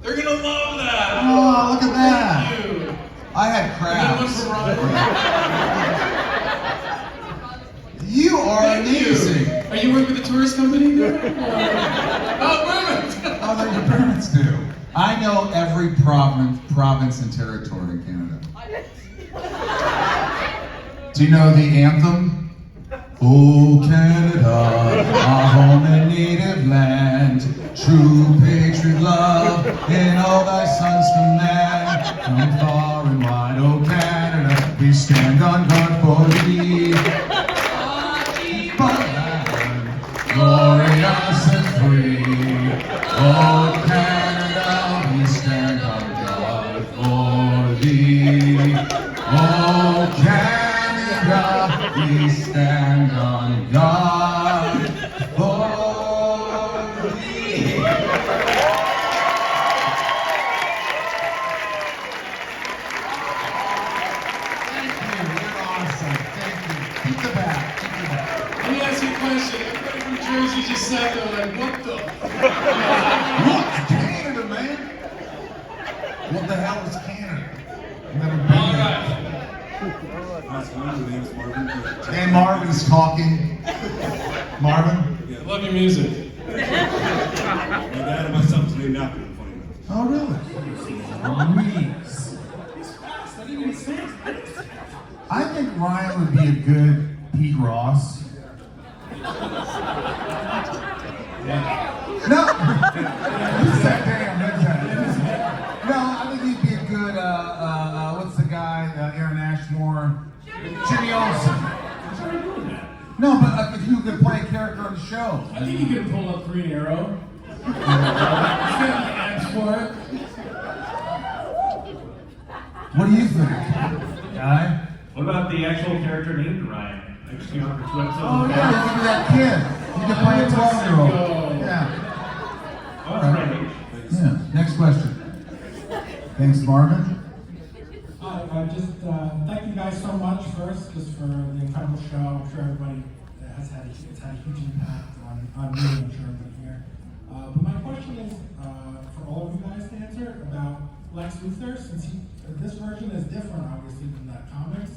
They're gonna love that. Oh, look at that. Thank you. I had And then one crabs. for Robert. You are Thank amazing. you. Are you working with a tourist company? Oh, perfect. Oh, that your parents do. I know every province and territory in Canada. Do you know the anthem? Oh, Canada, our home and native land, true patriot love in all thy sons command. From far and wide, oh Canada, we stand on guard for thee. Glorious and free, oh Canada, we stand on guard for thee. Oh Canada, we stand on guard for thee. Thank you, you're awesome. Thank you. Keep the back, keep the back. Let me ask you a question. Everybody from Jersey just sat there like, what the? What's Canada, man? What the hell is Canada? Never been All there. right. Hey, Marvin's talking. Marvin? I love your music. My dad and my son's named after him, funny enough. Oh, really? Reeves. I think Ryan would be a good Pete Ross. No. Who's that damn? Who's that? No, I think he'd be a good, what's the guy, Aaron Ashmore? Jimmy Olsen. No, but if you could play a character on the show. I think you could pull up Green Arrow. He's got the abs for it. What do you think, guy? What about the actual character named Ryan? Like, you know, for 2 episodes. Oh yeah, you could be that kid. You could play a 12-year-old. Yeah. Oh, that's right. Yeah. Next question. Thanks, Marvin. Just thank you guys so much first, just for the incredible show. I'm sure everybody it's had a huge impact on me. I'm sure everybody here. But my question is for all of you guys to answer about Lex Luthor, since this version is different, obviously, from that comics.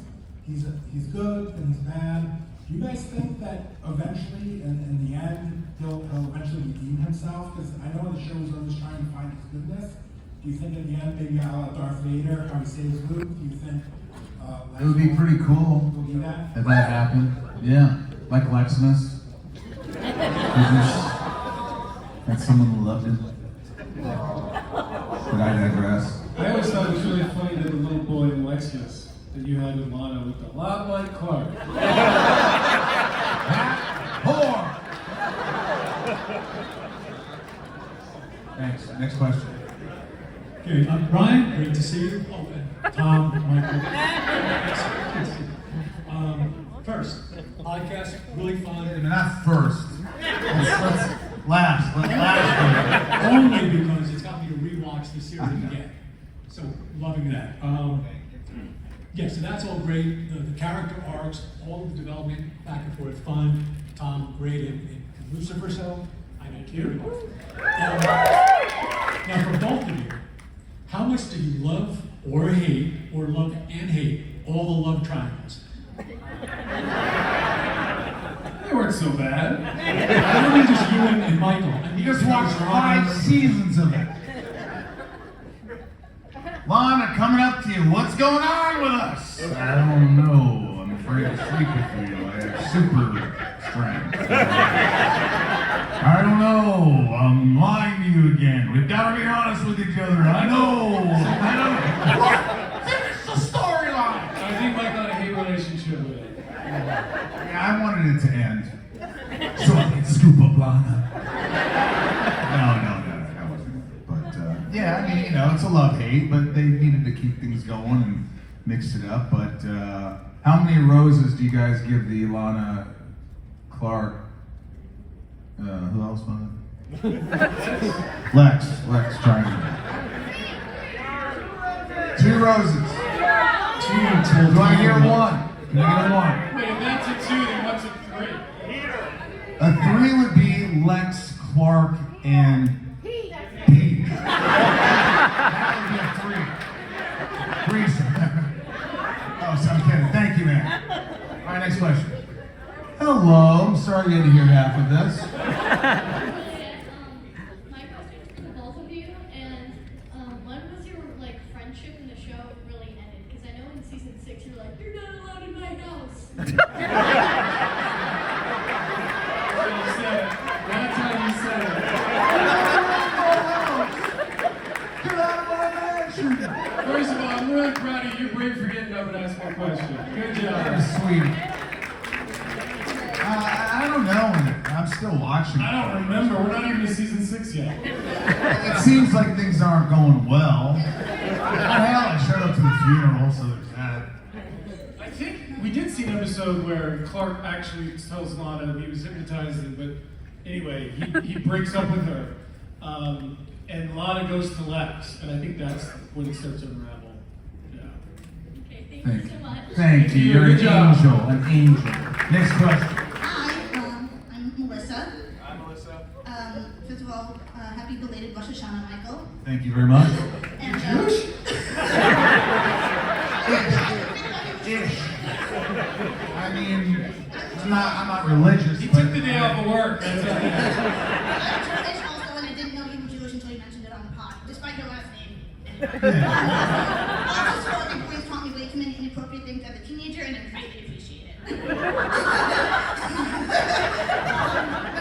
He's good and he's bad. Do you guys think that eventually, in the end, he'll eventually redeem himself? Because I know the show is always trying to find his goodness. Do you think at the end, maybe Darth Vader, how he saves Luke? Do you think It would be pretty cool will be that? if that happened. Yeah, like Leximus. That's someone who loved him. But I digress. I always thought it was really funny that the little boy in Lexus that you had with Lana looked a lot like Clark. Whore! Thanks. Next question. Okay, Brian, great to see you. Oh, and Tom, Michael. First, podcast, really fun. Not first. Let's last. Let's last. Only because it's got me to rewatch the series again. So, loving that. Yeah, so that's all great. The character arcs, all of the development, back and forth, fun. Tom, great in Lucifer, so I like you. Now, for both of you, how much do you love or hate, or love and hate, all the love triangles? They weren't so bad. I don't mean just you and Michael. I mean, You just watched 5 seasons of it. Lana, coming up to you. What's going on with us? I don't know. I'm afraid to sleep with you. I have super strength. I don't know. I'm lying to you again. We've got to be honest with each other. I know. What? Finish the storyline. I think Mike had a hate relationship with it. Yeah, I wanted it to end. So I could scoop up Lana. No, that wasn't it. But, yeah, I mean, you know, it's a love-hate, but they needed to keep things going and mix it up. But, how many roses do you guys give the Lana Clark? Who else was it? Lex Triangle. 2 roses. 2. Do I hear 1? Can I get 1? Wait, if that's a 2, then what's a 3? A 3 would be Lex, Clark, and Pete. next question. Hello, I'm sorry you had to hear half of this. My question is for the both of you, and when was your friendship in the show really ended? Because I know in season 6 you're like, you're not allowed in my house. You said it. One time you said it. Get out of my mansion! First of all, I'm really proud of you. You're brave for getting up and asking a question. Good That job. was sweet. I don't know. I'm still watching. I don't remember. We're not even in season 6 yet. It seems like things aren't going well. Hell, I showed up to the funeral, so there's that. I think we did see an episode where Clark actually tells Lana he was hypnotizing, but anyway, he breaks up with her. And Lana goes to Lex, and I think that's when it starts to unravel. Yeah. Okay, thank you so much. Thank you. You're an Good job. angel. An angel. Next question. Hi, I'm Melissa. Hi, Melissa. First of all, happy belated Rosh Hashanah, Michael. Thank you very much. And, Jewish? Ish. I mean, I'm not religious. He but took the day off of work. That's all. I'm Jewish also, and I didn't know you were Jewish until you mentioned it on the pod, despite your last name. Also, your boys taught me way too many inappropriate things as a teenager, and I greatly appreciate it. My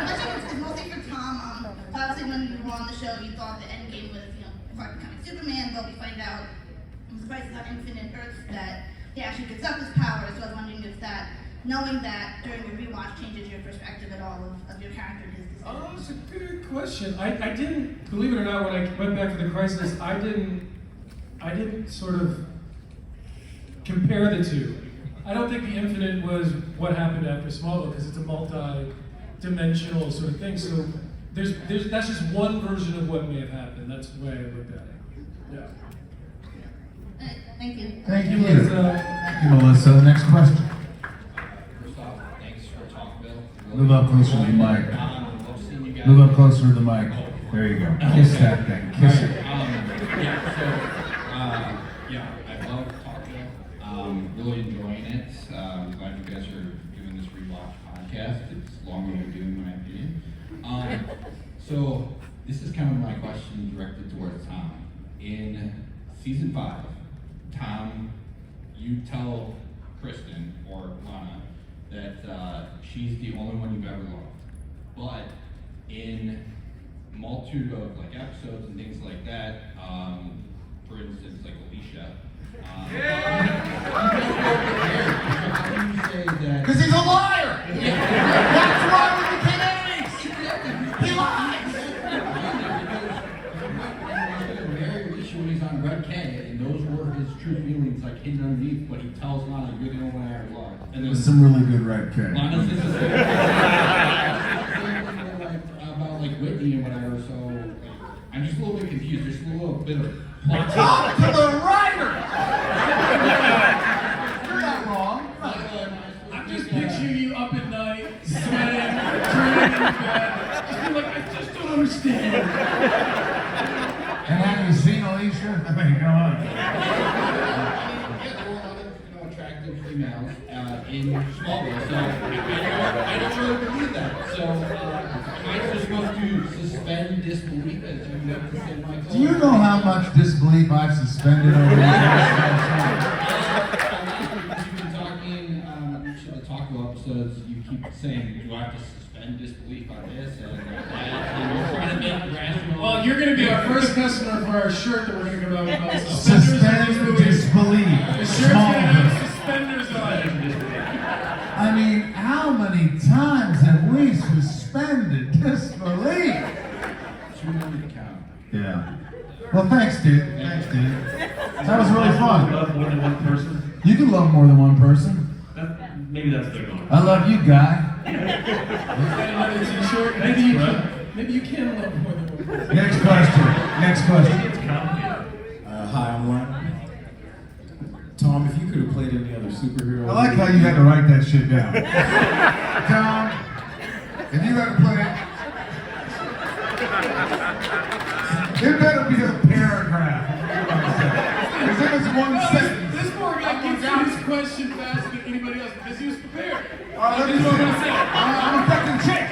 question is mostly for Tom. Obviously, when you were on the show, you thought the end game was, Clark becoming Superman, but we find out in the Crisis on Infinite Earths that he actually gives up his power. So I was wondering if that, knowing that during your rewatch, changes your perspective at all of your character and his decisions. Oh, that's a good question. I didn't, believe it or not, when I went back for the Crisis, I didn't sort of compare the two. I don't think the Infinite was what happened after Smallville, because it's a multi-dimensional sort of thing. So that's just one version of what may have happened. That's the way I looked at it. Yeah. Thank you. Thank you. Melissa. Thank you, Melissa. Next question. First off, thanks for Talkville. Move up closer to the mic. Love seeing you guys. Move up closer to the mic. There you go. Kiss that thing. Kiss it. I love Talkville. Really enjoying it. I'm glad you guys are doing this rewatch podcast. It's long overdue in my opinion. So this is kind of my question directed towards Tom. In season 5, Tom, you tell Kristen or Lana that she's the only one you've ever loved. But in multitude of episodes and things like that, for instance, Alicia. How do you say that? Because he's a liar! That's why we became enemies! He lies! Marry Alicia when he's on Red K, and those were his true feelings, hidden underneath, but he tells Lana, you're the only one I ever loved. And then Some really good red cake. Lana says the same thing about Whitney and whatever, so I'm just a little bit confused. There's a little bit of plot. Talk to the writer! You're not wrong. I'm just picturing you up at night, sweating, turning in bed. Just be like, I just don't understand. And have you seen Alicia? I mean, come on. There were a lot of attractive females in Smallville, so I don't really believe that. So am I just supposed to suspend disbelief as you have to say my Do you know how much disbelief I've suspended over the years? You've been talking each of the Talkville episodes, you keep saying, do I have to suspend disbelief on this and that, and you're trying to make rational... Well, you're going to be our first customer for our shirt that we're going to come out with called Suspend disbelief. The shirt's going to have Smallville. suspenders on it. I mean, how many times have we suspended disbelief? Too many to count. Yeah. Well, thanks, dude. Thanks, dude. That was really fun. Love more than one person. You can love more than one person. Maybe that's their goal. I love you, guy. Another t-shirt. Maybe you can love more than one person. Next question. Next question. It's complicated. Hi, I'm Len. Tom, if you could have played any other superhero. I like how you had to write that shit down. Tom, if you had to play it better be a paragraph. Because if it's one sentence. This poor guy gets through his question faster than anybody else because he was prepared. Let me This is what I'm see. gonna say. I'm affecting chick.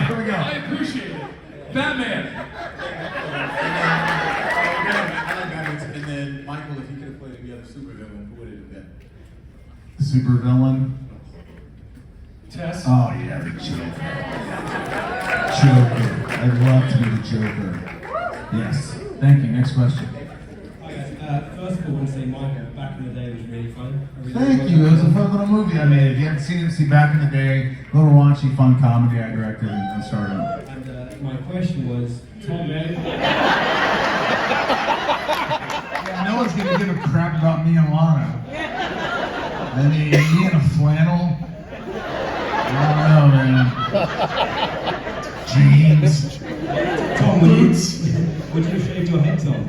Here we go. I appreciate it. Batman. I like Batman. And then Michael, if you could have played any other supervillain, who would it have been? Supervillain. Tess. Oh yeah, the Joker. Joker. I'd love to be the Joker. Yes. Thank you. Next question. Hi guys. First of all, I want to say Michael, back in the day was really fun. I really Thank enjoyed you. It was a it. fun little movie I made. If you haven't seen it, see Back in the Day. Little raunchy, fun comedy I directed and starred in. And my question was, Tom, Yeah, no one's gonna give a crap about me and Lana. I mean, me in a flannel. I don't know, man. Jeans. Tom, would you have shaved your head, Tom?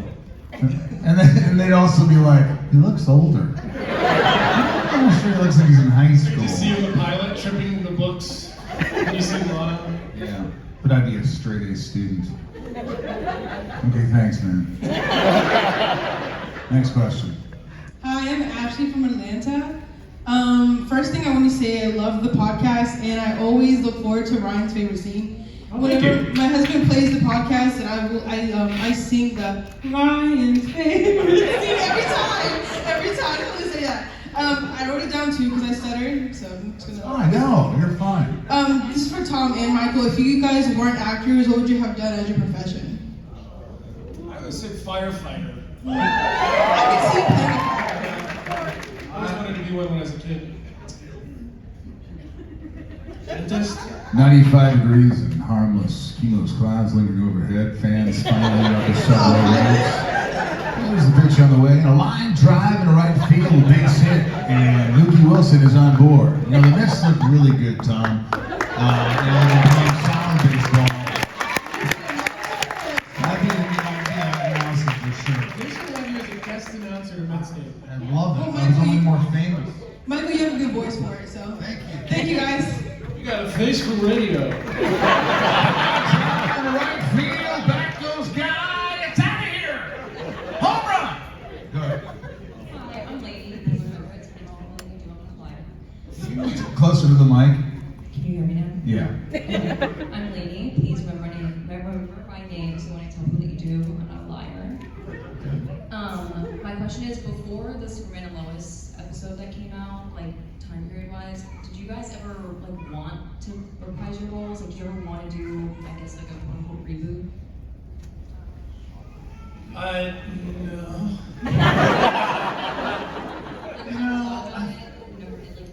And they'd also be like, he looks older. I'm sure he looks like he's in high school. Just see you in the pilot tripping the books when you sing Lana. Yeah, but I'd be a straight A student. Okay, thanks, man. Next question. Hi, I'm Ashley from Atlanta. First thing I want to say, I love the podcast, and I always look forward to Ryan's favorite scene. Whenever my husband plays the podcast, and I sing the Ryan's favorite scene every time I say that. I wrote it down too because I stuttered, so I'm just gonna. Oh, I know, you're fine. This is for Tom and Michael. If you guys weren't actors, what would you have done as your profession? I would say firefighter. I can see plenty. I always wanted to be one when I was a kid. Dentist. 95 degrees and harmless. Cumulus clouds lingering overhead. Fans finally up the subway ranks. There's the pitch on the way. And a line drive in the right field, base hit. And Mookie Wilson is on board. You know, the Mets look really good, Tom. And they're playing solid baseball. I'd be an announcer for sure. They should have you as a guest announcer at Mets game. I love it. I was only more famous. Michael, you have a good voice for it, so. Thank you. Thank you, guys. You got a face for radio. In the right field, back goes Guy. It's out of here. Home run. Good. Hi, I'm Lady. Closer to the mic. Can you hear me now? Yeah. I'm Lady. Please remember my name so when I tell people that you do, I'm not a liar. My question is, before the Superman and Lois episode that came out, like time period wise, did you guys ever like want to reprise your roles? Like, you ever want to do, I guess, like a quote unquote reboot? No.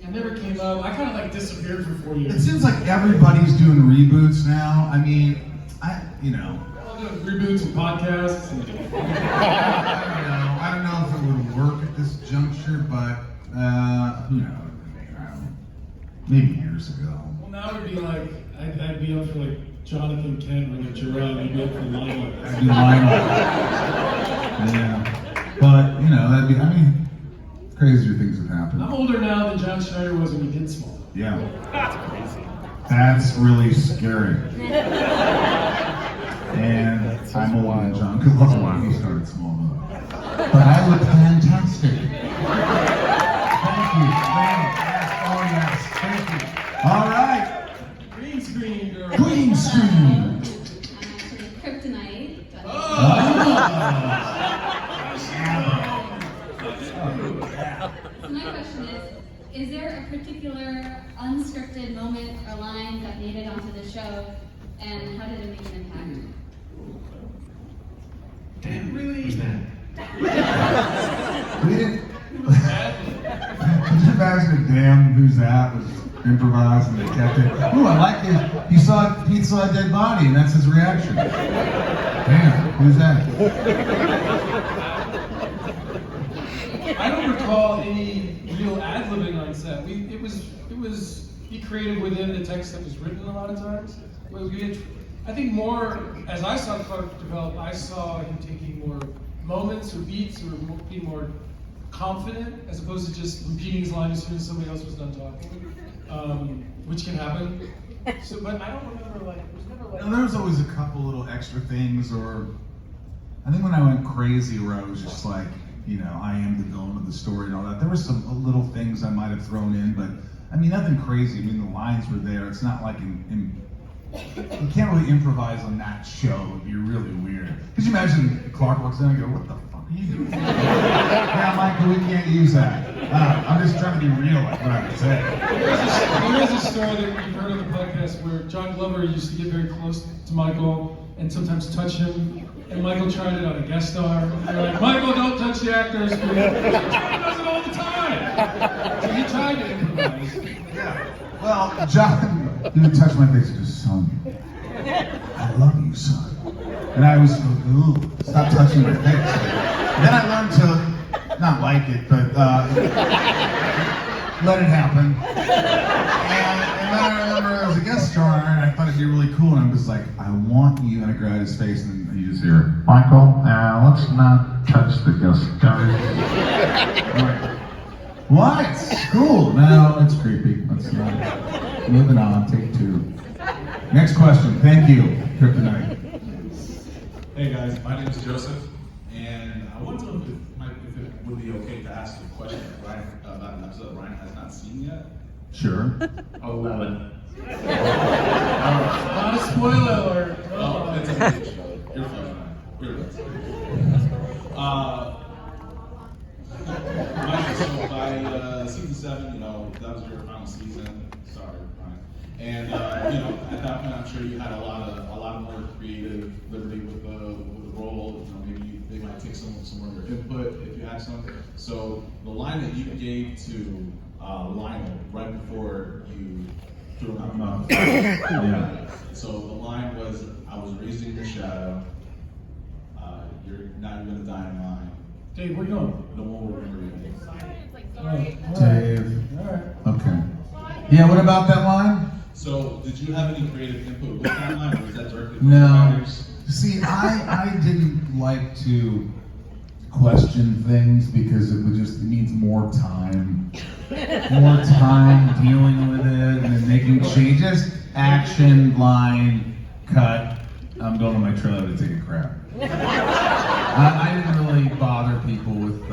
Never came up. I kind of like disappeared for 4 years. It seems like everybody's doing reboots now. I mean, All doing reboots and podcasts. I don't know if it would work at this juncture, but who knows? I don't know. Maybe years ago. Well, now it'd be like, I'd be up for like Jonathan Kent or like Jerome. You'd be up for Lionel. I'd be Lionel. Yeah. But, that'd be, crazier things have happened. I'm older now than John Schneider was when he did Smallville. Yeah. That's really scary. And I'm older than John because he started Smallville. But I look fantastic. Thank you. Oh, yes. Thank you. All right. Green screen girl. Green screen. Kryptonite. So my question is there a particular unscripted moment or line that made it onto the show, and how did it make an impact? Damn, really? We didn't. Could you imagine a damn who's that was improvised and they kept it? Ooh, I like it. He saw a dead body and that's his reaction. Damn, who's that? I don't recall any real ad-libbing on set. It was be creative within the text that was written a lot of times. I think more, as I saw Clark develop, I saw him taking more moments or beats or being more confident as opposed to just repeating his line as soon as somebody else was done talking, which can happen. So, but I don't remember There was always a couple little extra things, or I think when I went crazy where I was just like, I am the villain of the story and all that. There were some little things I might have thrown in, but I mean, nothing crazy. I mean, the lines were there. It's not like you can't really improvise on that show. It would be really weird. Could you imagine Clark walks in and go, what the fuck are you doing? Yeah, Michael, we can't use that. I'm just trying to be real like what I would say. There is a story that you've heard on the podcast where John Glover used to get very close to Michael and sometimes touch him. And Michael tried it on a guest star. They're like, Michael, don't touch the actors. John does it all the time. So he tried to improvise. Yeah. Well, John didn't touch my face. He just, son, I love you, son. And I was, ooh, stop touching my face. And then I learned to not like it, but let it happen. And then I remember there was a guest star, and I thought it'd be really cool. And I was like, I want you, and I grabbed his face, and you just hear, Michael, let's not touch the guest star. What? It's cool. No, it's creepy. Let's not. Moving on. Take 2. Next question. Thank you, Kryptonite. Hey guys, my name is Joseph, and I wanted to know if it would be okay to ask a question about an episode Ryan has not seen yet. Sure. 11. Not a spoiler alert. Oh, it's a good show. You're fine, Ryan. You're good. So by season 7, you know, that was your final season. Sorry, Ryan. And you know, at that point, I'm sure you had a lot more creative liberty with the role. You know, maybe they might take some more of your input if you had some. So the line that you gave to Lionel right before you threw him out. Yeah. So the line was, "I was raised in your shadow. You're gonna die in mine." Dave, where you going? No one will remember you. Dave. Okay. Yeah, what about that line? So, did you have any creative input with that line, or was that directly from No. the writers? See, I didn't like to question things because it means more time dealing with it and then making changes. Action, line, cut. I'm going to my trailer to take a crap. I didn't really bother people with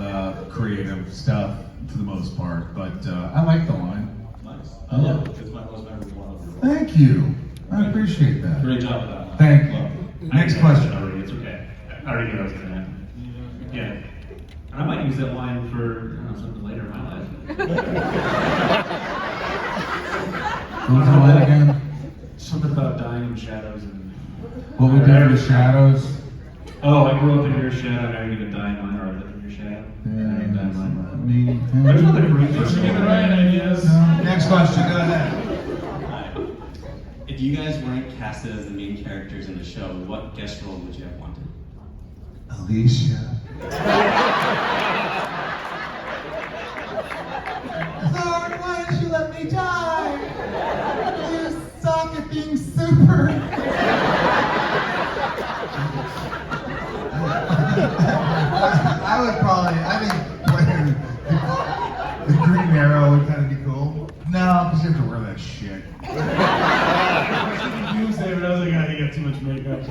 creative stuff for the most part, but I like the line. Nice. I love it. It's my most memorable one of them. Thank you. I appreciate that. Great job with that line. Thank you. Next question. It's okay. I already knew I was going to. Yeah. And I might use that line for something later in my life. What was the line again? Something about dying in shadows and. What we do in the shadows? Oh, I grew up in your shadow, now you're gonna die in mine, or I live in your shadow. Yeah, you die in mine. There's nothing for you. Give the right ideas. Next question, go ahead. If you guys weren't casted as the main characters in the show, what guest role would you have wanted? Alicia. Sorry, why didn't you let me die? You suck at being super. I think playing the Green Arrow would kind of be cool. No, because you have to wear that shit. Tuesday, but I was like, I think I got too much makeup.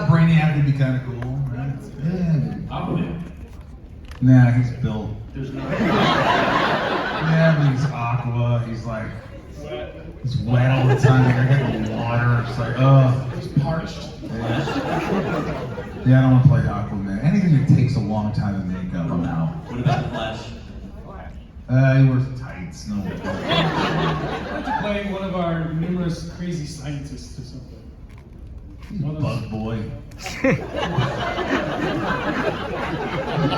Brainiac would be kind of cool, right? Yeah. Aquaman. Nah, he's built. There's no. Yeah, but he's Aqua. He's like, he's wet all the time. Like, I got the water. It's like, He's parched. Yeah, I don't want to play Aquaman. Anything that takes a long time to make up, I'm out. What about the Flash? He wears tights. No. I'd like to play one of our numerous crazy scientists or something. Bug boy.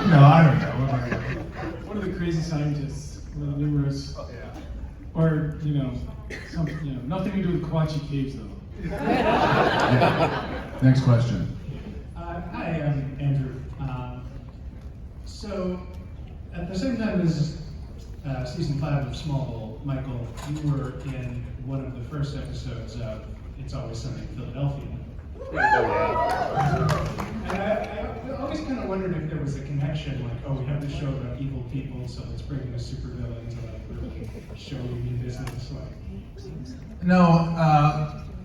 No, I don't know. One of the crazy scientists. One of the numerous. Or, something, nothing to do with Kawachi Caves, though. Yeah. Next question. Hi, I'm Andrew. So, at the same time as season 5 of Smallville, Michael, you were in one of the first episodes of It's Always Sunny in Philadelphia. And I always kind of wondered if there was a connection, like, oh, we have this show about evil people, so let's bring in a supervillain to really show you mean business. No,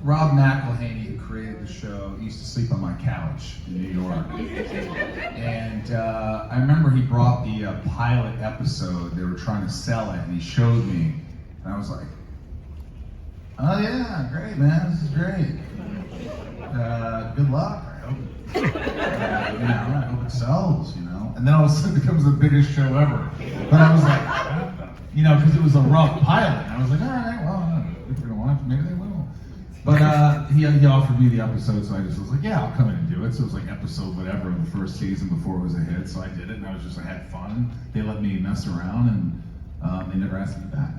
Rob McElhaney, who created the show, used to sleep on my couch in New York. And I remember he brought the pilot episode. They were trying to sell it, and he showed me. And I was like, oh yeah, great man, this is great. Good luck, I hope. I hope it sells, And then all of a sudden it becomes the biggest show ever. But I was like, because it was a rough pilot. And I was like, all right, well, if they don't want it, maybe they will. But he offered me the episode, so I just was like, yeah, I'll come in and do it. So it was like episode whatever of the first season before it was a hit. So I did it, and I had fun. They let me mess around, and they never asked me back.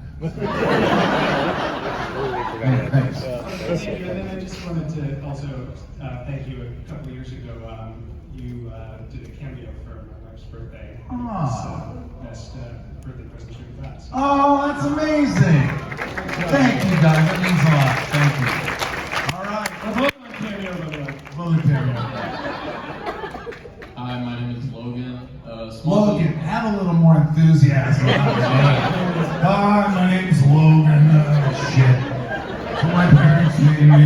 Thanks. And then I just wanted to also thank you. A couple of years ago, you did a cameo for my wife's birthday. Best birthday present she ever got. Oh, that's amazing! Thank you, guys. That means a lot. Thank you. All right. Logan cameo. Hi, my name is Logan. Logan, have a little more enthusiasm. Hi, my name's Logan. Shit. So my parents named me.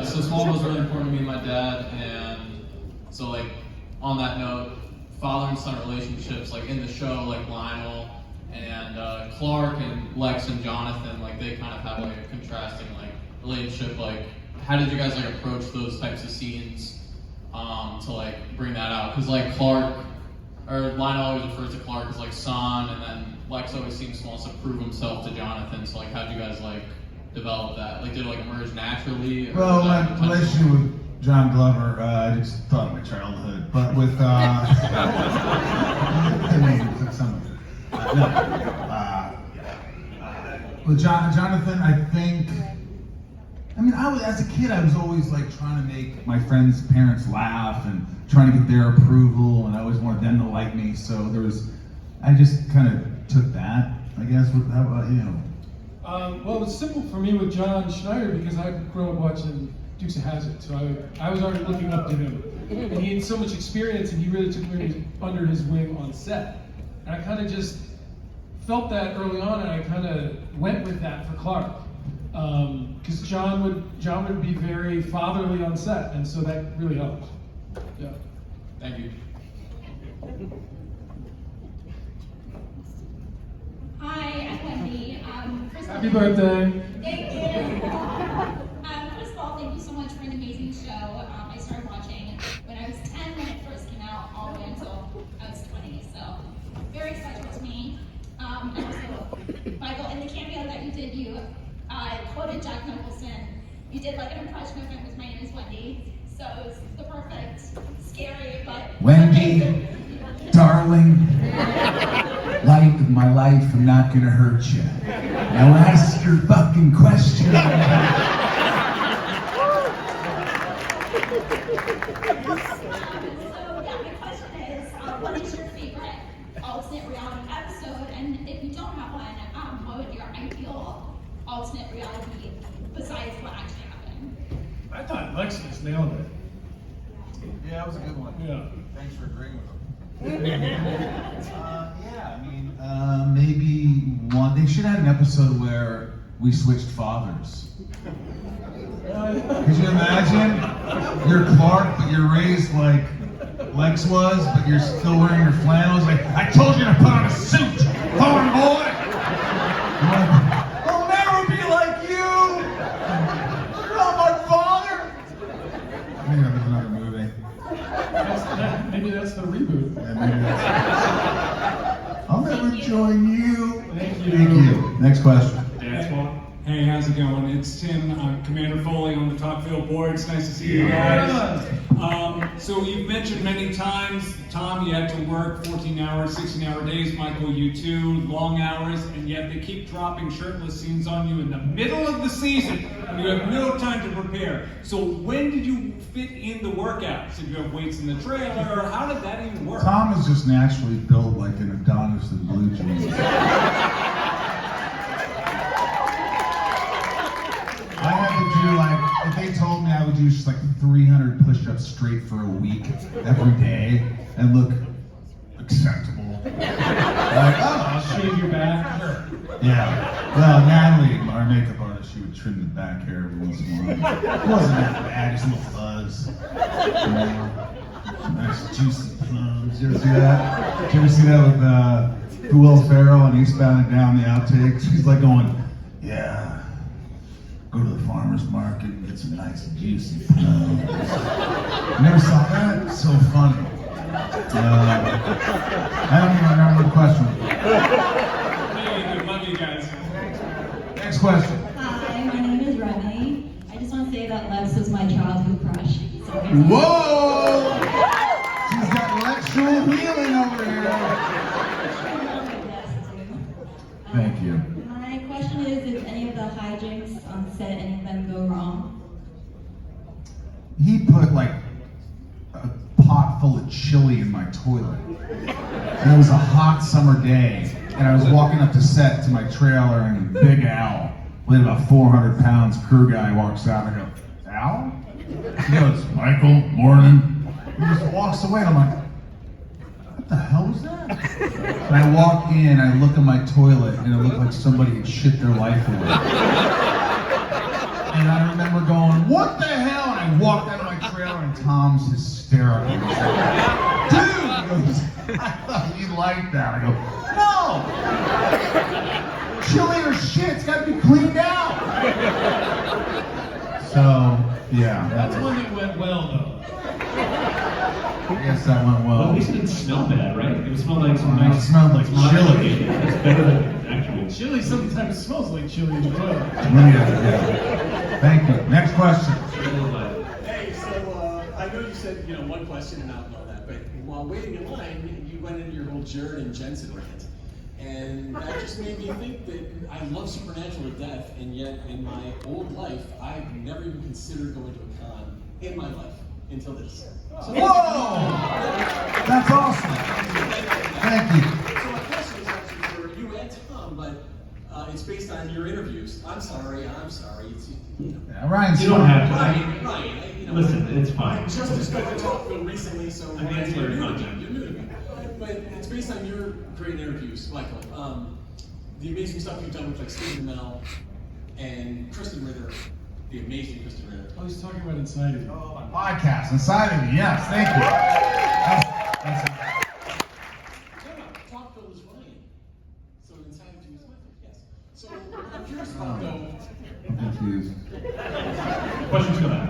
So Smallville was really important to me and my dad, and so like on that note, father and son relationships, like in the show, like Lionel and Clark and Lex and Jonathan, like they kind of have like a contrasting like relationship. Like, how did you guys like approach those types of scenes to like bring that out? Because like Lionel always refers to Clark as like son, and then Lex always seems to want to prove himself to Jonathan. So like, how did you guys like develop that? Like, did it like emerge naturally? Or Well, my relationship with John Glover, I just thought of my childhood, but with with Jonathan, I think. As a kid, I was always like trying to make my friends' parents laugh and trying to get their approval, and I always wanted them to like me. So I just kind of took that, I guess. How about you? Well, it was simple for me with John Schneider because I grew up watching Dukes of Hazzard, so I was already looking up to him. And he had so much experience, and he really took me under his wing on set. And I kind of just felt that early on, and I kind of went with that for Clark. Because John would be very fatherly on set, and so that really helped. Yeah. Thank you. Hi, I'm Wendy. Happy birthday. Thank you. First of all, thank you so much for an amazing show. I started watching when I was 10 when it first came out, all the way until I was 20. So very special to me. And also, Michael, in the cameo that you did, you quoted Jack Nicholson. You did like an impression of him. My name is Wendy. So it was the perfect, scary, but Wendy, darling, light of my life, I'm not gonna hurt you. Now ask your fucking question. So yeah, my question is, what is your favorite alternate reality episode? And if you don't have one, what would your ideal alternate reality besides what actually happened? I thought Lexus nailed it. Yeah, that was a good one. Yeah. Thanks for agreeing with them. Maybe one. They should have an episode where we switched fathers. Could you imagine? You're Clark, but you're raised like Lex was, but you're still wearing your flannels. Like, I told you to put on a suit, farm boy. I'll never be like you. You're not my father. Maybe there's another movie. Maybe that's the reboot. Yeah, maybe that's I'll never join you. Thank you. Thank you. Next question. Hey, how's it going? It's Tim, Commander Foley on the Talkville board. It's nice to see you guys. So you've mentioned many times, Tom, you had to work 14-hour, 16-hour days. Michael, you too, long hours, and yet they keep dropping shirtless scenes on you in the middle of the season, and you have no time to prepare. So when did you fit in the workouts? Did you have weights in the trailer, or how did that even work? Tom is just naturally built like an Adonis in blue jeans. I had to do if they told me I would do just 300 push-ups straight for a week every day and look acceptable. I'll shave your back. Sure. Yeah. Well, Natalie, our makeup artist, she would trim the back hair every once in a while. It wasn't that bad, just little fuzz. Nice juicy plums. Did you ever see that? Did you ever see that with Will Ferrell and Eastbound and Down, the outtakes? He's like going, yeah, go to the farmer's market and get some nice juicy plums. You never saw that? It's so funny. I don't even remember the question. Hey, love you guys. Next question. Hi, my name is Remy. I just want to say that Lex was my childhood crush. So Whoa! She's got lectural healing over here. Thank you. My question is, did any of the hijinks on set, any of them go wrong? He put like a pot full of chili in my toilet. And it was a hot summer day. And I was walking up to set to my trailer, and Big Al, weighed about 400 pounds, crew guy, walks out, and I go, Al? He goes, Michael, morning. He just walks away, and I'm like, what the hell was that? And I walk in, I look at my toilet, and it looked like somebody had shit their life away. And I remember going, what the hell? And I walked out of my trailer, and Tom's hysterical. He's like, dude! He goes, I thought you'd like that. I go, no! Chili or shit, it's gotta be cleaned out. So, yeah. That's one that went well, though. I guess that went well. Well, at least it didn't smell bad, right? It smelled like some It nice. smelled like chili. It's better than actual. Chili sometimes smells like chili in the toilet. Yeah. Thank you. Next question. Hey, so I know you said, one question and all that, but while waiting in line, you went into your whole Jared and Jensen rant. And that just made me think that I love Supernatural to death, and yet in my old life, I've never even considered going to a con in my life until this. So Whoa! That's awesome. Thank you. So my question is actually for you and Tom, but it's based on your interviews. I'm sorry. It's, Yeah, Ryan's You don't have to. Ryan, Listen, it's fine. I just discovered Talkville recently, so I think it's very much. But it's based on your great interviews, Michael. The amazing stuff you've done with like Stephen Amell and Kristen Ritter, the amazing Kristen Ritter. Oh, he's talking about Inside of You. Oh, my podcast, Inside of Me, yes, thank you. Talkville is Ryan. So Inside of You is Michael, yes. So I'm curious about though. I'm confused. Question's coming.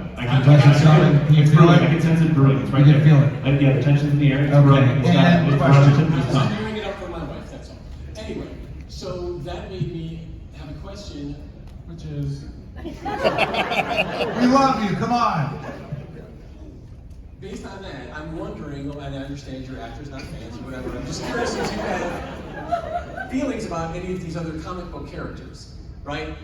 Question's coming. Can you feel it? I can sense it brewing. It's right You can there. feel it. Yeah, the tension's in the air. It's Okay. brewing. It's got And it's question. it's I'm come. clearing it up for my wife, that's all. Anyway, so that made me have a question, which is. We love you, come on. Based on that, I'm wondering, and I understand you're actors, not fans or whatever, I'm just curious if you have feelings about any of these other comic book characters, right?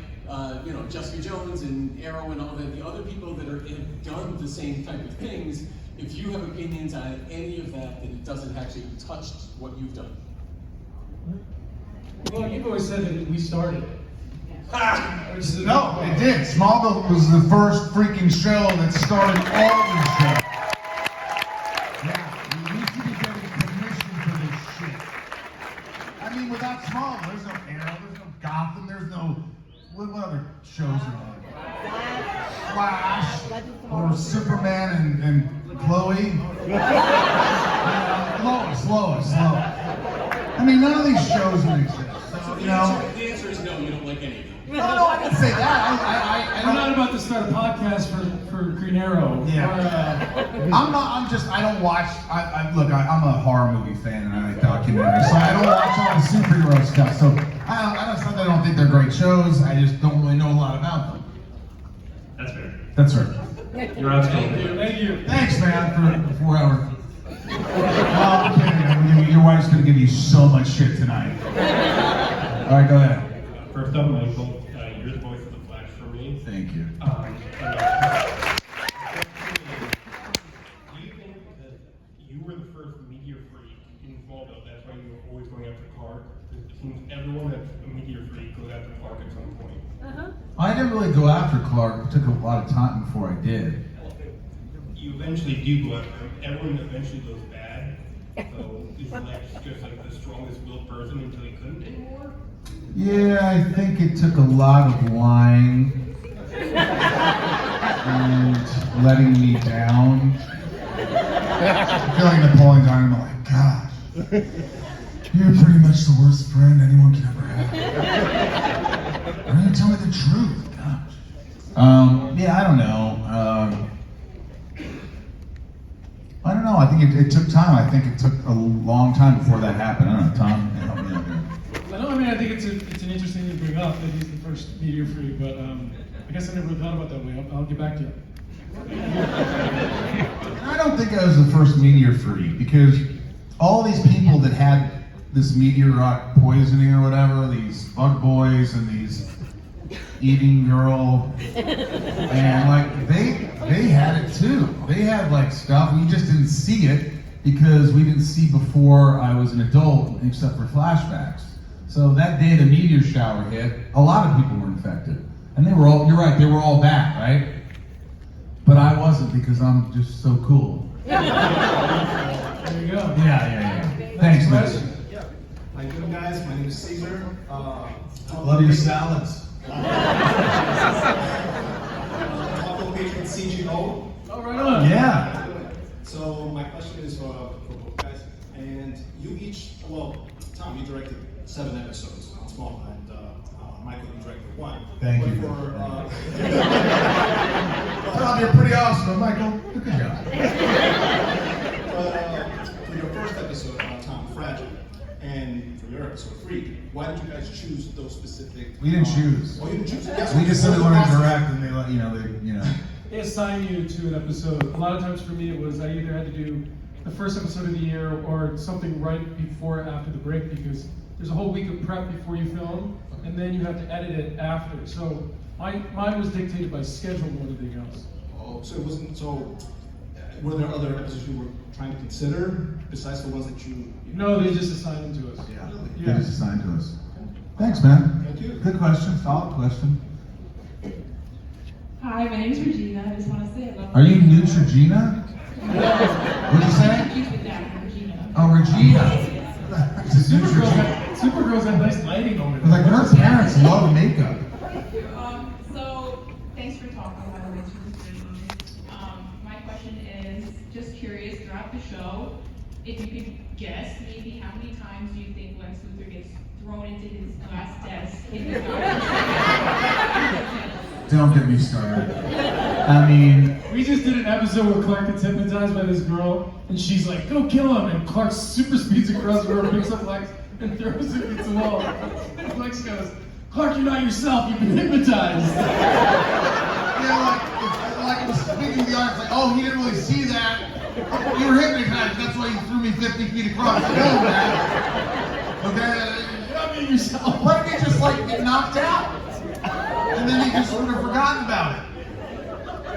Jessica Jones and Arrow and all that, the other people that have done the same type of things, if you have opinions on any of that it doesn't actually touch what you've done. Well, you've always said that we started it. No, it did. Smallville was the first freaking show that started all these shows. Yeah, we should be getting permission for this shit. I mean, without Smallville, there's no Arrow, there's no Gotham, there's no... What other shows are there? Flash, or Superman and Chloe. Lois. I mean, none of these shows would exist. So, The answer is no, you don't like any of them. No, I didn't say that. We're not about to start a podcast for Green Arrow. Yeah. I don't watch, look, I'm a horror movie fan and I like documentaries, so I don't watch a lot of superhero stuff, so I don't think they're great shows, I just don't really know a lot about them. That's fair. That's right. You're outspoken. Thank you. Thanks, man, for 4 hours. No, I'm kidding, your wife's gonna give you so much shit tonight. All right, go ahead. First up, Michael, you're the voice of the Flash for me. Thank you. Do you think that you were the first meteor freak in Smallville, that's why you were always going after Clark? It seems everyone that's a meteor freak goes after Clark at some point. I didn't really go after Clark, it took a lot of time before I did. You eventually do go after him. Everyone eventually goes bad. So is Lex just like the strongest willed person until he couldn't anymore? Yeah, I think it took a lot of lying and letting me down. I feel like Napoleon's on him. I'm like, gosh, you're pretty much the worst friend anyone can ever have. Why don't you tell me the truth? Gosh. Yeah, I don't know. I don't know. I think it took time. I think it took a long time before that happened. I don't know, Tom. Help me out here. I mean, I think it's an interesting thing to bring up that he's the first meteor freak, but I guess I never really thought about it that way. I'll get back to you. I don't think I was the first meteor freak because all these people that had this meteorite poisoning or whatever, these bug boys and these eating girl, and like they had it too. They had like stuff. We just didn't see it because we didn't see before I was an adult, except for flashbacks. So that day the meteor shower hit, a lot of people were infected. And they were all, you're right, they were all back, right? But I wasn't because I'm just so cool. There you go. Yeah. Thanks, man. How you doing, guys? My name is Caesar. Love your salads. Talkville patron CGO. Oh, right on. Yeah. So my question is for both guys, and you each, well, Tom, you directed 7 episodes on Smallville, and Michael, you directed 1. Thank but you. For, You're pretty awesome, Michael. Good job. But for your first episode, Tom, Fragile, and for your episode, Freak, why did you guys choose those specific? We didn't choose. Oh, you didn't choose? Yes, We just said we wanted to direct, and they let They assign you to an episode. A lot of times for me, it was I either had to do the first episode of the year or something right before or after the break because there's a whole week of prep before you film, and then you have to edit it after. So mine was dictated by schedule more than anything else. Oh, so it wasn't, so were there other episodes you were trying to consider besides the ones that you... No, they just assigned them to us. Yeah. They just assigned to us. Thanks, man. Thank you. Good question. Solid question. Hi, my name is Regina. I just want to say I love Are you Neutrogena? What'd you say? Regina. Oh, Regina. Supergirl's had nice lighting on it. Like her parents love makeup. So, thanks for talking about it. My question is, just curious, throughout the show, if you could guess maybe how many times do you think Lex Luthor gets thrown into his glass desk in his Don't get me started. I mean, we just did an episode where Clark gets hypnotized by this girl, and she's like, "Go kill him!" And Clark super speeds across the room, picks up Lex, and throws him against the wall. And Lex goes, "Clark, you're not yourself. You've been hypnotized." like it was speaking to the audience, like, "Oh, he didn't really see that. You were hypnotized. That's why you threw me 50 feet across the room, man." Okay. You're not being yourself. Why didn't he just like get knocked out? And then he just would have forgotten about it.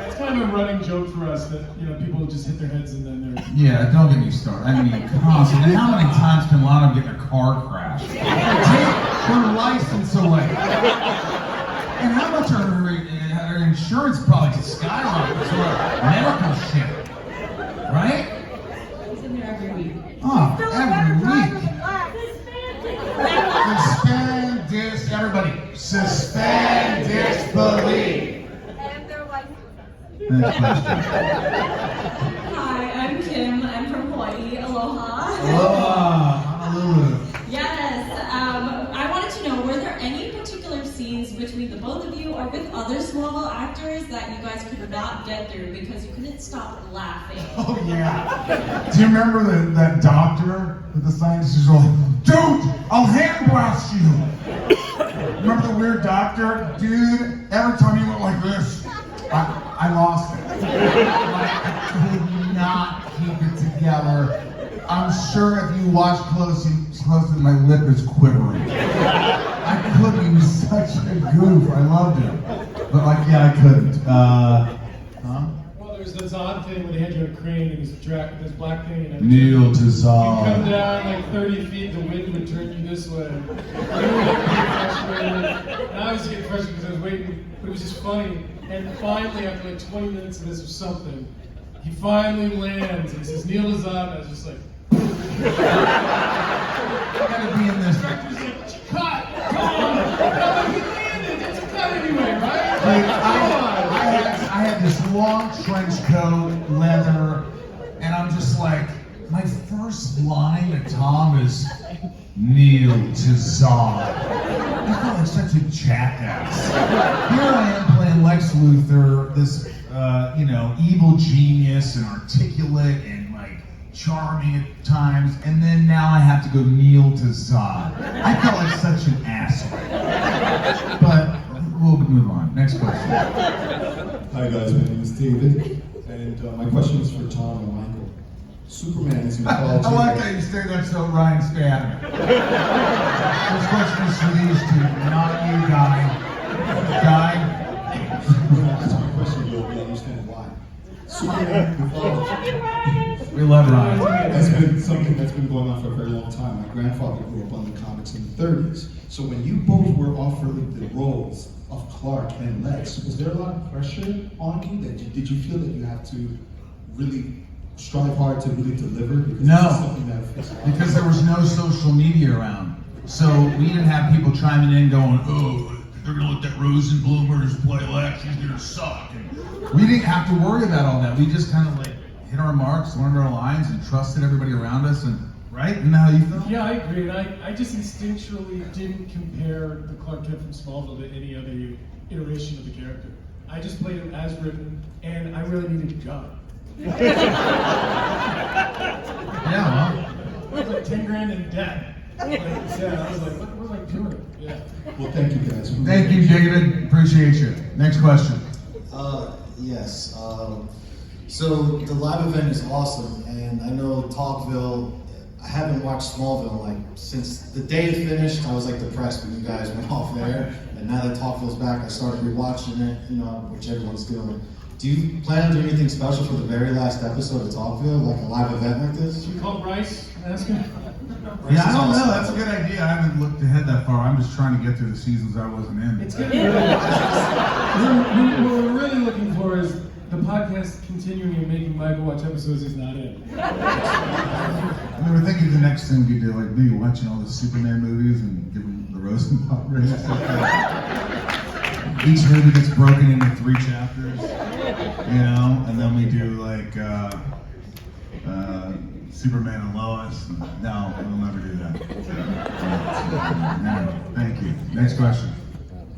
It's kind of a running joke for us that people just hit their heads and then they're. Yeah, don't get me started. I mean, constantly. How many times can Lana get in a car crash? Take her license away. And how much are her insurance probably just skyrockets or medical shit? Right? It's in there every week. Oh, every week. Suspend disbelief. Everybody, suspend disbelief. Next question. Hi, I'm Kim. I'm from Hawaii. Aloha. Aloha. Honolulu. Yes. I wanted to know, were there any particular scenes between the both of you or with other Smallville actors that you guys could not get through because you couldn't stop laughing? Oh, yeah. Do you remember that doctor that the scientists were like, "Dude, I'll hand blast you." Remember the weird doctor? Dude, every time he went like this, I lost it. Like, I could not keep it together. I'm sure if you watch closely, my lip is quivering. I couldn't. He was such a goof. I loved him. But I couldn't. Well, there's this odd thing where they had you on a crane and this black thing and Neil you Tazal. come down like 30 feet, the wind would turn you this way. You would get frustrated. And I was getting frustrated because I was waiting, but it was just funny. And finally, after like 20 minutes of this or something, he finally lands and he says, "Neil is up." And I was just like, I gotta be in this. the director's like, "Cut! Come on! No, but he landed! It's a cut anyway, right?" Like, I had this long trench coat, leather, and and I'm just like, my first line to Tom is, kneel to Zod. I felt like such a jackass. Here I am playing Lex Luthor, this, evil genius and articulate and like charming at times, and then now I have to go kneel to Zod. I felt like such an asshole. But we'll move on. Next question. Hi guys, my name is David, and my question is for Tom and Michael. Superman is involved. I like how you say that so Ryan Stan. This question is for these two, not you, Guy. Guy? That's my question, you'll understand why. Superman involved. We love Ryan. That's been something that's been going on for a very long time. My grandfather grew up on the comics in the 30s. So when you both were offered the roles of Clark and Lex, was there a lot of pressure on you? Did you feel that you had to really strive hard to really deliver? Because No, because there was no social media around. So we didn't have people chiming in going, oh, they're gonna let that Rosenbloomers play Lex, he's gonna suck. And we didn't have to worry about all that. We just kind of like hit our marks, learned our lines, and trusted everybody around us. And right? Isn't that how you feel? Yeah, I agree. And I just instinctually didn't compare the Clark Kent from Smallville to any other iteration of the character. I just played him as written, and I really needed a job. Yeah, well. I was like 10 grand in debt. I was like, what was I doing? Yeah. Well, thank you guys. Thank you, David. Appreciate you. Next question. Yes. So the live event is awesome, and I know Talkville. I haven't watched Smallville like since the day it finished. I was like depressed when you guys went off there, and now that Talkville's back, I started rewatching it. Which everyone's doing. Do you plan on doing anything special for the very last episode of Talkville, like a live event like this? Should we call Bryce and ask him? Yeah, I don't know. That's a good idea. I haven't looked ahead that far. I'm just trying to get through the seasons I wasn't in. It's good. What we're really looking for is the podcast continuing and making Michael watch episodes he's not in. I mean, we're thinking the next thing we do, like maybe watching all the Superman movies and give them the Rosenbaum rating. Each movie gets broken into 3 chapters, and then we do like Superman and Lois. No, we'll never do that. No, thank you. Next question.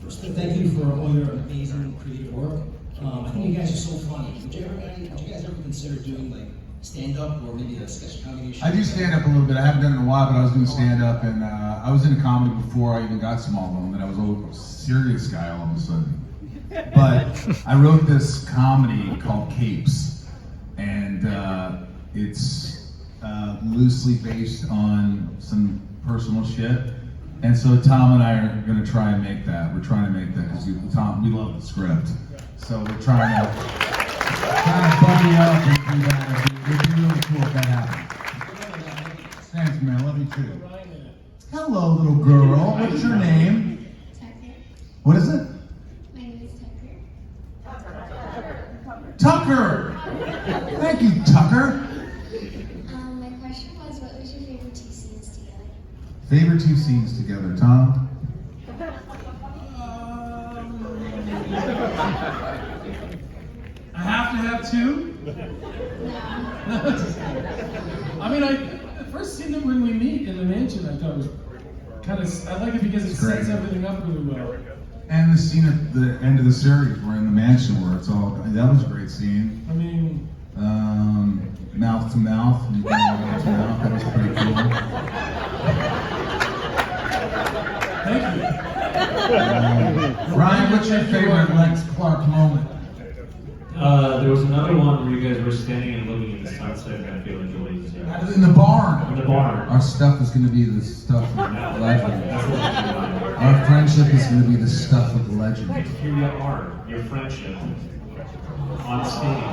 First, thank you for all your amazing creative work. I think you guys are so funny. Would you guys ever consider doing like stand-up or maybe a sketch comedy show? I do stand up a little bit. I haven't done it in a while, but I was doing stand up, and I was into comedy before I even got Smallville, and then I was a serious guy all of a sudden. But I wrote this comedy called Capes, and it's loosely based on some personal shit. And so Tom and I are going to try and make that. We're trying to make that because we love the script. So we're trying to buddy up and do that. It'd be really cool if that happened. Thanks, man. Love you too. Hello, little girl. What's your name? Tucker. What is it? My name is Tucker. Tucker! Thank you, Tucker. My question was, what was your favorite 2 scenes together? Favorite 2 scenes together, Tom? I have to have 2? I mean, the first scene that when we meet in the mansion, I thought was kind of, I like it because it sets everything up really well. And the scene at the end of the series, we're in the mansion where it's all, that was a great scene. I mean, mouth to mouth, you go mouth to mouth, that was pretty cool. Thank you. Ryan, what's your favorite Lex Clark moment? There was another one where you guys were standing and looking at the sunset, and I feel like Julie's In the barn. In the barn. Our stuff is going to be the stuff of legend. Our friendship is going to be the stuff of legend. Here you are, your friendship on stage.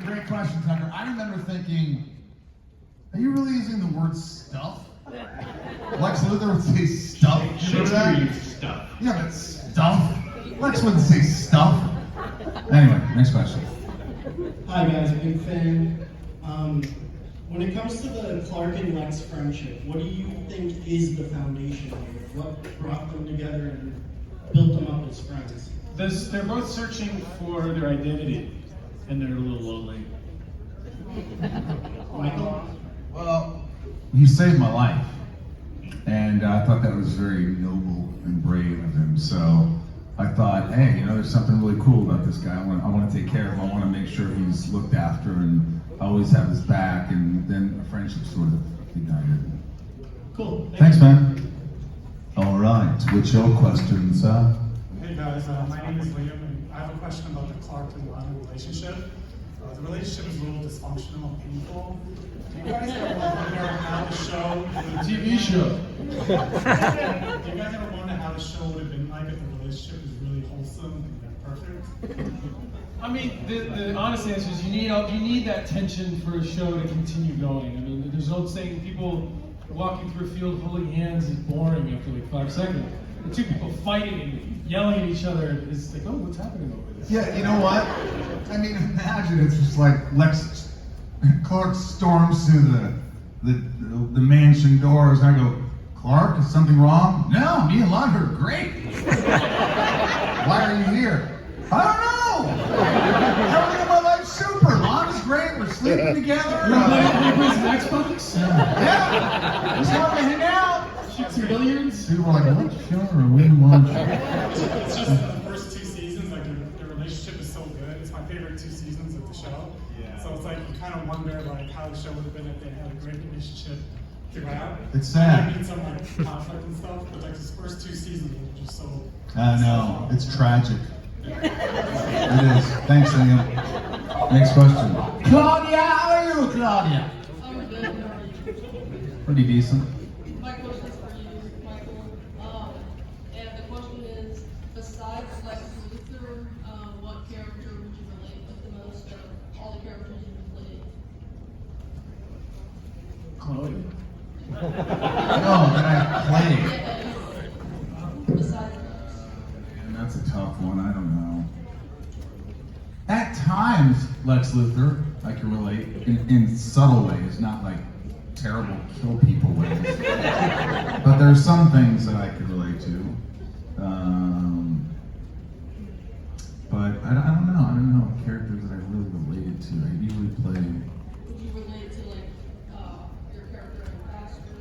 Great question, Tucker. I remember thinking, are you really using the word stuff? Lex Luthor would say stuff. Remember that? Stuff. Yeah, but stuff. Lex wouldn't say stuff. Anyway, next question. Hi guys, big fan. When it comes to the Clark and Lex friendship, what do you think is the foundation of it? What brought them together, and built them up as friends? They're both searching for their identity, and they're a little lonely. Michael? Well, he saved my life, and I thought that was very noble and brave of him. So I thought, hey, there's something really cool about this guy. I want to take care of him. I want to make sure he's looked after and always have his back. And then a friendship sort of ignited. Cool. Thanks, man. All right, what's your question, sir? Hey guys, my name is Liam, and I have a question about the Clark and Lana relationship. The relationship is a little dysfunctional and painful. Do you guys ever wonder how the show, The TV show. do you guys ever wonder how the show would have been like if the relationship was really wholesome and perfect? I mean, the honest answer is you need that tension for a show to continue going. I mean, there's no saying people walking through a field holding hands is boring after like 5 seconds. The two people fighting and yelling at each other is like, oh, what's happening over there? Yeah, you know what? I mean, imagine it's just like Clark storms through the mansion doors, and I go, Clark, is something wrong? No, me and Lana are great. Why are you here? I don't know. Everything in my life's super. Lana's great. We're sleeping together. You play some Xbox? Yeah. Just wanted to hang out. Shoot some billiards? People were like, what show are we watching? It's just the first 2 seasons, like the relationship is so good. It's my favorite 2 seasons of the show. Yeah. So it's like you kind of wonder like how the show would have been if they had a great relationship throughout. It's sad. I mean some like conflict and stuff, but like his first 2 seasons were just so. I know. It's tragic. It is. Thanks, Liam. Next question. Claudia, how are you, Claudia? I'm good. How are you? Pretty decent. My question is for you, Michael. And the question is, besides Lex Luthor, what character would you relate with the most of all the characters you've played? Chloe. No, that I played. Besides Man, that's a tough one. I don't know. At times, Lex Luthor, I can relate in subtle ways, not like terrible kill people ways. But there are some things that I could relate to. But I don't know. I don't know characters that I really related to. I usually play. Would you relate to like your character in Pastor?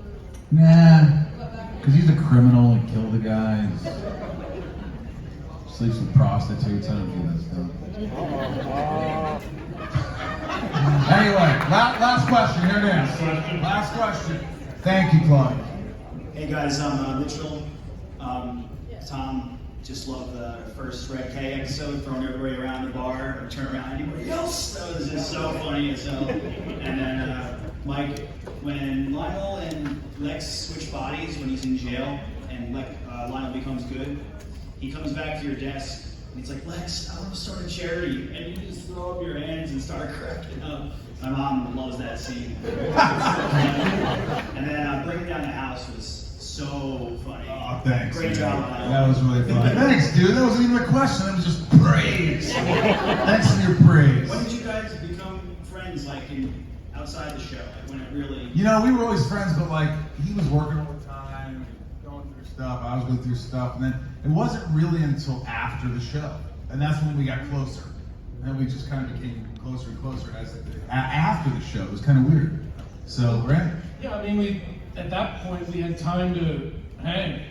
Nah, because he's a criminal and killed a guy. Sleeps with prostitutes. I don't do that stuff. Anyway, last question. Here it is. Last question. Thank you, Claudia. Hey guys, I'm Mitchell. Tom, just love the first Red K episode, throwing everybody around the bar and turn around anybody else. That was just so funny. So, and then Mike, when Lionel and Lex switch bodies when he's in jail, and Lionel becomes good, he comes back to your desk. And he's like, Lex, I want to start a charity. And you just throw up your hands and start cracking up. My mom loves that scene. And then Bringing Down the House was so funny. Oh, thanks. Great job, Lionel. That was really fun. Thanks, dude. That wasn't even a question. That was just praise. Thanks for your praise. When did you guys become friends, like outside the show? Like when it really... You know, we were always friends, but like, he was working all the time, going through stuff, I was going through stuff, and then it wasn't really until after the show. And that's when we got closer. And then we just kind of became closer and closer after the show. It was kind of weird. So, right? Yeah, I mean, at that point, we had time to hang.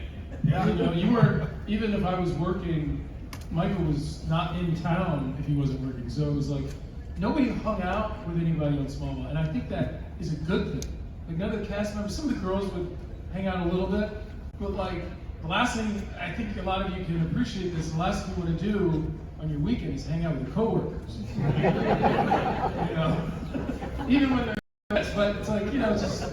Yeah. You weren't, even if I was working, Michael was not in town if he wasn't working. So it was like, nobody hung out with anybody on Smallville. And I think that is a good thing. Like none of the cast members, some of the girls would hang out a little bit, but like, the last thing, I think a lot of you can appreciate this, the last thing you want to do on your weekend is hang out with your coworkers. Even when they're but it's like, just,